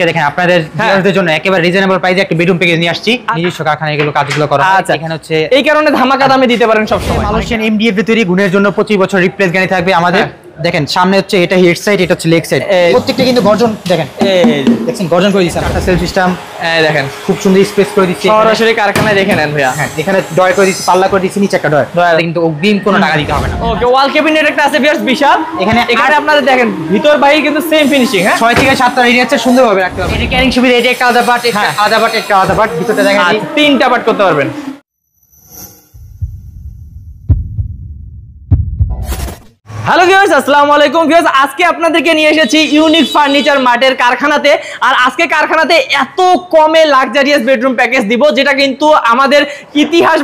দেখেন আপনাদের ভিউয়ারদের জন্য একেবারে রিজনেবল প্রাইসে একটা বেডরুম প্যাকেজ নিয়ে আসছি। নিজস্ব কারখানায় এগুলো কাজগুলো করা হয়। এখানে হচ্ছে এই কারণে ধামাকা দামে দিতে পারেন সব সময়। মালয়েশিয়ান এমডিএফ তৈরি গুণের জন্য 25 বছর রিপ্লেস গ্যারান্টি থাকবে আমাদের। দেখেন সামনে হচ্ছে এটা হেড সাইড, এটা হচ্ছে লেগ সাইড, প্রত্যেকটা কিন্তু গর্জন দেখেন, দেখেন গর্জন করে দিয়েছে। একটা সেলফ সিস্টেম দেখেন খুব সুন্দর স্পেস করে দিচ্ছে, সরাসরি কারখানায় দেখে নেন ভাইয়া। হ্যাঁ এখানে ডয়ার করে দিচ্ছে, পাল্লা করে দিচ্ছে, নিচে একটা ডয়ার, কিন্তু অগ্রিম কোনো টাকা দিতে হবে না। ওকে, ওয়াল ক্যাবিনেট একটা আছে ভিউয়ার্স বিশাল। এখানে আপনারা দেখেন ভিতর বাইরে কিন্তু সেম ফিনিশিং। হ্যাঁ 6 থেকে 7টা এরিয়া আছে, সুন্দরভাবে রাখতে হবে। এটা ক্যারিং সুবিধা, এটা একটা আলাদা পার্ট, এটা আলাদা পার্ট, এটা আলাদা পার্ট, ভিতরটা দেখেন 3টা পার্ট করতে পারবেন। হ্যালো ভিউয়ার্স, আসসালামু আলাইকুম ভিউয়ার্স। আজকে আপনাদেরকে নিয়ে এসেছি ইউনিক ফার্নিচার মার্টের কারখানাতে। আর আজকে কারখানাতে এত কমে লাক্সারিয়াস বেডরুম প্যাকেজ দিব, যেটা কিন্তু আমাদের ইতিহাস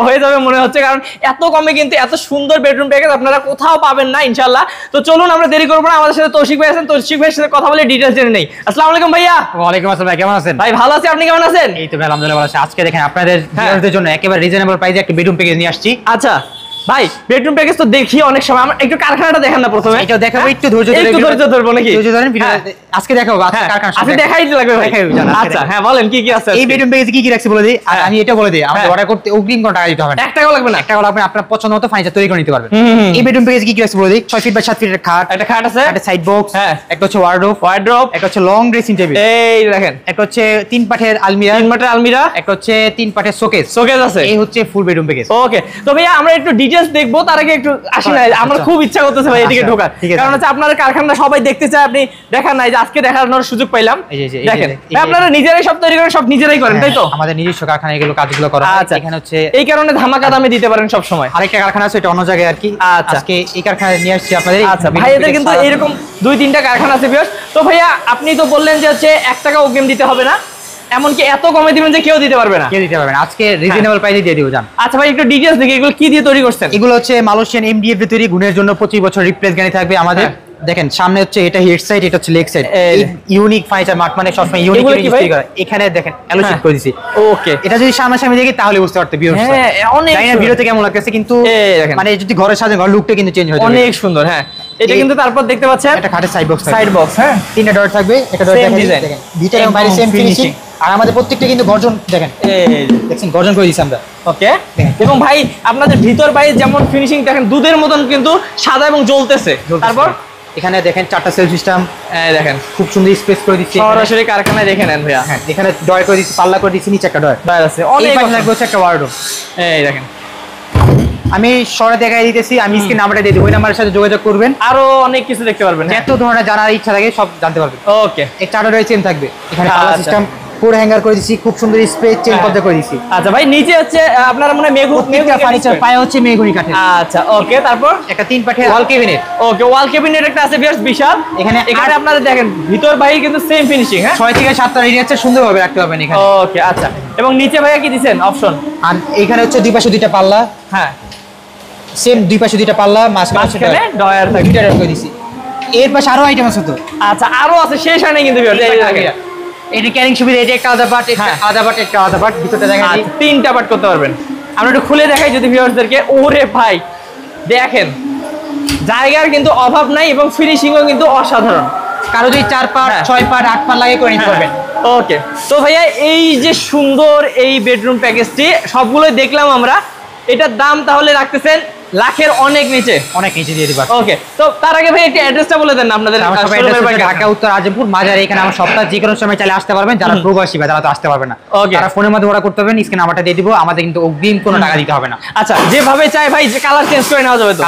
হয়ে যাবে মনে হচ্ছে, কারণ এত কমে কিন্তু এত সুন্দর বেডরুম প্যাকেজ আপনারা কোথাও পাবেন না ইনশাআল্লাহ। তো চলুন আমরা দেরি করবো না, আমাদের সাথে তৌশিক ভাই আছেন, তৌশিক ভাইয়ের সাথে কথা বলে ডিটেইলস জেনে নেই। আসসালামু আলাইকুম ভাইয়া। ওয়ালাইকুম আসসালাম ভাই, কেমন আছেন? ভাই ভালো আছি, আপনি কেমন আছেন? এই তো ভাই আলহামদুলিল্লাহ ভালো আছি। আজকে দেখেন আপনাদের ভিউয়ারদের জন্য একেবারে রিজনেবল প্রাইসে একটা বেডরুম প্যাকেজ নিয়ে আসছি। আচ্ছা ভাই, বেডরুম প্যাকেজ তো দেখি অনেক সময়, আমরা একটু কারখানাটা দেখেন না প্রথমে। এটা দেখাবো, একটু ধৈর্য ধরবো নাকি? ধৈর্য ধরেন, আজকে দেখাবো কারখানা আজকে দেখাই লাগবে ভাই। আচ্ছা হ্যাঁ বলেন কি কি আছে এই বেডরুম প্যাকেজে কি কি রাখছি বলে দিই। আর আমি এটা বলে দিই, আমাদের অর্ডার করতে অগ্রিম কোনো টাকা দিতে হবে না, 1 টাকাও লাগবে না। 1 টাকা লাগবে না, আপনার পছন্দ মতো ফার্নিচার তৈরি করে নিতে পারবেন। এই বেডরুম প্যাকেজে কি কি রাখছি বলে দিই। 6 ফিট বাই 7 ফিটের খাট, একটা খাট আছে, একটা সাইড বক্স, একটা হচ্ছে ওয়ার্ডরোব, একটা হচ্ছে লং ড্রেসিং টেবিল, এই দেখেন, একটা হচ্ছে 3 পাটের আলমিরা, একটা হচ্ছে 3 পাটের শোকেস আছে। এই হচ্ছে ফুল বেডরুম প্যাকেজ। ওকে, তো ভাইয়া আমরা একটু ডিটেইলস দেখবো, তার আগে একটু আসি না, আমার খুব ইচ্ছা করতেছে ভাই এদিকে ঢোকার, কারণ হচ্ছে আপনাদের কারখানা সবাই দেখতে চায়, আপনি দেখান নাই, যে আজকে দেখানোর সুযোগ পাইলাম। দেখেন আপনারা নিজেরাই সব তৈরি করেন, সব নিজেরাই করেন, তাই তো? আমাদের নিজস্ব কারখানায় এগুলো কাজগুলো করা হয়। এখানে হচ্ছে এই কারণে ধামাকা দামে দিতে পারেন সব সময়। আরেকটা কারখানা আছে, এটা অন্য জায়গায় আর কি। আজকে এই কারখানায় নিয়ে আসছি আপনাদের। আচ্ছা ভাই, এদের কিন্তু এরকম 2-3টা কারখানা আছে ভিউয়ার্স। তো ভাইয়া আপনি তো বললেন যে হচ্ছে 1 টাকা অগ্রিম দিতে হবে না, এমনকি এত কমে দিবেন যে কেউ দিতে পারবে না? কেউ দিতে পারবে না, আজকে রিজনেবল প্রাইসে দিয়ে দিব জান। আচ্ছা ভাই, একটু ডিটেইলস দেখি এগুলো কি দিয়ে তৈরি করছেন। এগুলো হচ্ছে মালয়েশিয়ান এমডিএফ তৈরি গুণের জন্য 25 বছর রিপ্লেস গ্যারান্টি থাকবে আমাদের। দেখেন সামনে হচ্ছে এটা হেড সাইড, এটা হচ্ছে leg side. Unique furniture mart মানে সবসময় ইউনিক তৈরি করে। এখানে দেখেন অ্যালোশিট করে দিয়েছি। ওকে, এটা যদি সামনাসামনি দেখি তাহলে বুঝতে পারতে ভিউয়ার্স। হ্যাঁ অনেক জানি না ভিডিওতে কেমন লাগতেছে, কিন্তু মানে যদি ঘরের সাথে ঘর লুকটা কিন্তু চেঞ্জ হয়ে যাবে, অনেক সুন্দর। হ্যাঁ এটা কিন্তু তারপর দেখতে পাচ্ছেন এটা খাটের সাইড বক্স, হ্যাঁ 3টা ডট থাকবে। এটা ডট দেখেন ভিতরে এবং বাইরে সেম ফিনিশিং। আর আমাদের প্রত্যেকটা কিন্তু গর্জন দেখেন, দেখছেন গর্জন করে দিয়েছি আমরা। ওকে, এবং ভাই আপনাদের ভিতর বাইরে যেমন ফিনিশিং দেখেন দুধের মতন কিন্তু সাদা এবং জ্বলতেছে। তারপর এখানে দেখেন 4টা সেলফ সিস্টেম, দেখেন খুব সুন্দর স্পেস করে দিচ্ছে, সরাসরি কারখানায় দেখে নেন ভাইয়া। হ্যাঁ এখানে ডয়ার করে দিচ্ছে, পাল্লা করে দিচ্ছে, নিচে একটা ডয়ার আছে। অনেক লাগবে হচ্ছে একটা ওয়ার্ডরোব। এই দেখেন আমি সরে দেখাই দিতেছি, আমি স্ক্রিন নাম্বারটা দিয়ে দেব, ওই নাম্বারের সাথে যোগাযোগ করবেন, আরো অনেক কিছু দেখতে পারবেন, যত ধরনের জানার ইচ্ছা থাকে সব জানতে পারবেন। ওকে, এই 4টা ডয়ার চেন থাকবে। এখানে পাল্লা সিস্টেম পুরো হ্যাঙ্গার করে দিছি, খুব সুন্দর স্পেস চেন করতে করে দিছি। আচ্ছা ভাই, নিচে হচ্ছে আপনারা মনে মেগুনি ফার্নিচার পায় হচ্ছে মেগুনি কাঠের। আচ্ছা ওকে, তারপর একটা 3 পাটের ওয়াল ক্যাবিনেট। ওকে, ওয়াল ক্যাবিনেট একটা আছে ভিউয়ার্স বিশাল। এখানে আপনারা দেখেন ভিতর বাইরে কিন্তু সেম ফিনিশিং। হ্যাঁ 6 থেকে 7টা এরিয়া আছে, সুন্দরভাবে রাখতে পারবেন এখানে। ওকে আচ্ছা, এবং নিচে ভাইয়া কি দিবেন অপশন? আর এখানে হচ্ছে দুই পাশে 2টা পাল্লা। হ্যাঁ সেম দুই পাশে 2টা পাল্লা, মাঝখানে ডয়ার থাকে, 2টা ডয়ার করে দিছি। এর পাশে আরো আইটেম আছে তো। আচ্ছা আরো আছে, শেষ হয় না কিন্তু ভিউয়ার্স। এটা ক্যারিং সুবিধা, এটা একটা আলাদা পার্ট, এটা আলাদা পার্ট, এটা আলাদা পার্ট, ভিতরটা দেখেন 3টা পার্ট করতে পারবেন। আমরা একটু খুলে দেখাই যদি ভিউয়ার্সদেরকে। ওরে ভাই দেখেন, জায়গার কিন্তু অভাব নাই এবং ফিনিশিংও কিন্তু অসাধারণ। কারো যদি 4 পার্ট 6 পার্ট 8 পার্ট লাগে করে নিতে পারবেন। ওকে, তো ভাইয়া এই যে সুন্দর এই বেডরুম প্যাকেজটি সবগুলোই দেখলাম আমরা, এটার দাম তাহলে রাখতেছেন লাখের অনেক নিচে, অনেক নিচে দিয়ে দিবা। ওকে, তো তার আগে ভাই একটা অ্যাড্রেসটা বলে দেন আপনাদের। ঢাকা উত্তর আজিমপুর মাজার, এখানে আমার সপ্তাহে যে কোনো সময় চাইলে আসতে পারবেন। যারা প্রবাসী বা যারা তো আসতে পারবে না, তারা ফোনের মধ্যে অর্ডার করতে পারবেন, স্ক্রিনে নাম্বারটা দিয়ে দিব। আমাদের কিন্তু অগ্রিম কোনো টাকা দিতে হবে না। আচ্ছা, যেভাবে চাই ভাই যে কালার চেঞ্জ করে নেওয়া যাবে তো?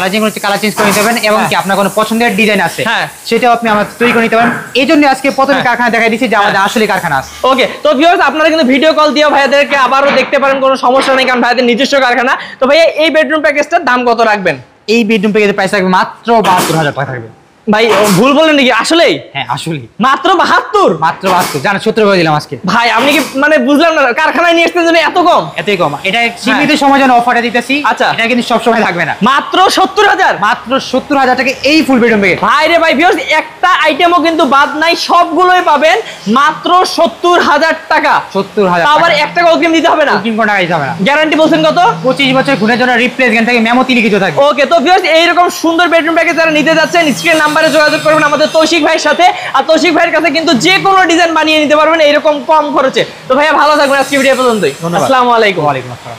কালার চেঞ্জ করে নিতে পারবেন, এবং কি আপনার কোনো পছন্দের ডিজাইন আছে সেটাও আপনি আমাদের তৈরি করে নিতে পারেন। এই জন্য আজকে প্রথমে কারখানা দেখাই দিচ্ছি যে আমাদের আসলে কারখানা আছে। ওকে, তো ভিউয়ার্স আপনারা কিন্তু ভিডিও কল দিয়ে ভাইয়াদেরকে আবারও দেখতে পারেন, কোনো সমস্যা নেই, কারণ ভাইয়াদের নিজস্ব কারখানা। তো ভাইয়া এই বেডরুম প্যাকেজটার দাম কত রাখবেন? এই বেডরুম প্যাকেজের প্রাইস থাকবে মাত্র 72,000 টাকা থাকবে। ভাই ভুল বললেন নাকি? আসলেই? হ্যাঁ আসলেই মাত্র 72? মাত্র 72 জানেন 70 করে দিলাম আজকে। ভাই আপনি কি মানে বুঝলাম না, কারখানায় নিয়ে আসতে জন্য এত কম? এতই কম, এটা সীমিত সময়ের জন্য অফারটা দিতেছি। আচ্ছা, এটা কিন্তু সব সময় থাকবে না। মাত্র 70,000? মাত্র 70,000 টাকা এই ফুল বেডরুম প্যাকেজ। ভাই রে ভাই, ভিউয়ার্স একটা আইটেমও কিন্তু বাদ নাই, সবগুলোই পাবেন মাত্র 70,000 টাকা। 70,000 আবার 1 টাকা অগ্রিম দিতে হবে না? অগ্রিম কোনো টাকা দিতে হবে না। গ্যারান্টি বলছেন কত? 25 বছর গুণের জন্য রিপ্লেস গ্যারান্টি থাকে, মেমোতি লিখিত থাকে। ওকে, তো ভিউয়ার্স এইরকম সুন্দর বেডরুম প্যাকেজ যারা নিতে যাচ্ছেন, স্ক্রিন নাম্বার নাম্বারে যোগাযোগ করবেন আমাদের তৌশিক ভাইয়ের সাথে। আর তৌশিক ভাইয়ের কাছে কিন্তু যে কোনো ডিজাইন বানিয়ে নিতে পারবেন এরকম কম খরচে। তো ভাইয়া ভালো থাকবেন, আজকে ভিডিও পর্যন্তই। আসসালামু আলাইকুম। ওয়ালাইকুম আসসালাম।